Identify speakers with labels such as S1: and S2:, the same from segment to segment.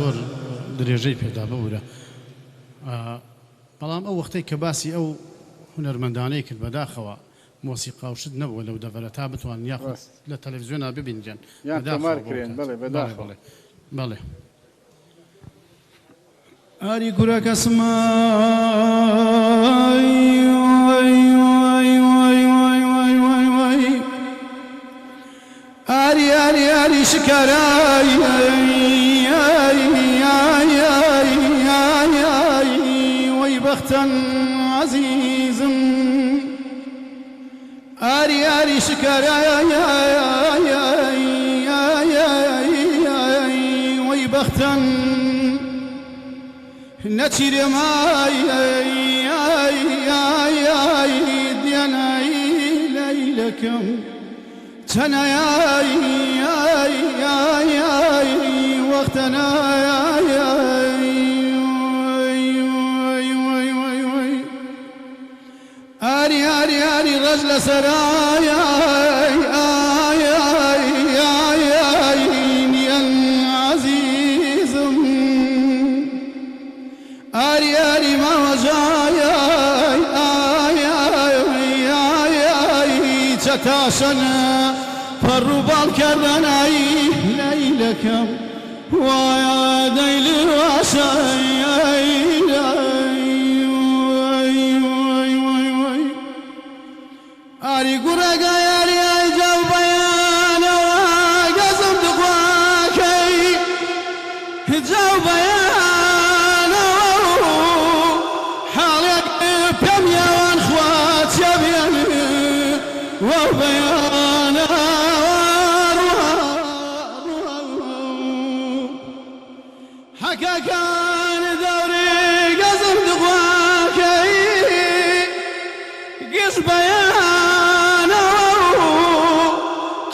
S1: زۆر درێژەی پێدا ببوورە بەڵام ئەو وەختەی کە باسی ئەو هونەرمەندانەی کرد بەداخەوە مۆسیقا و شت نەبووە لەو دەڤەرە تا بتوان یاخود لە تەلەڤیزیۆنا ببینجان بەڵێ ئاری گورەکە سمای ئاری ئاری ئاری شکارای وەی بەختەن عەزیزم ئاری ئاری شکارای وەی بەختەن نەچیرێ مای دیانایی لەیلەکەم تەنایی وەختەنایی ئاری ئاری ئاری ڕەش لەسەرای نیەن عەزیزم ئاری ئاری ماوەژای چەتاشەنە پەڕوو باڵکردنایی لەیلەکەم وایە دەیلی واشای ئاری گوڕەگە یاری ئەیجاو بەیانەوە گەزم دخواکەی جاو بەیانەوە حاڵێک پێم یاوان خواتیە بێن وە بەیانەوە حەکەکان دەوری گەزم دخواکەی گشت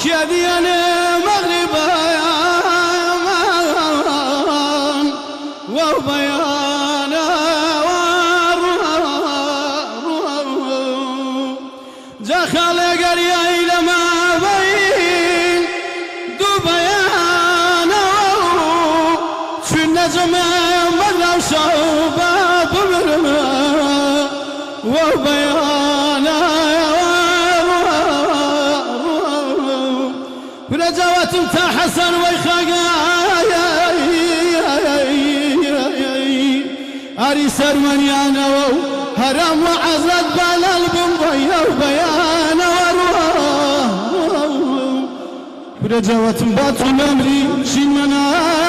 S1: كذيان مغربان وبيانا جا خالق رياي لما بين دو بيانا في النجم مرة وصوبة بمرمى وبيانا ونجواتم تا حسن ويخاقاي أري سرمنيانا هرم وعزرت بالالبم بيا وبيانا ونجواتم باتو نمري شين مناي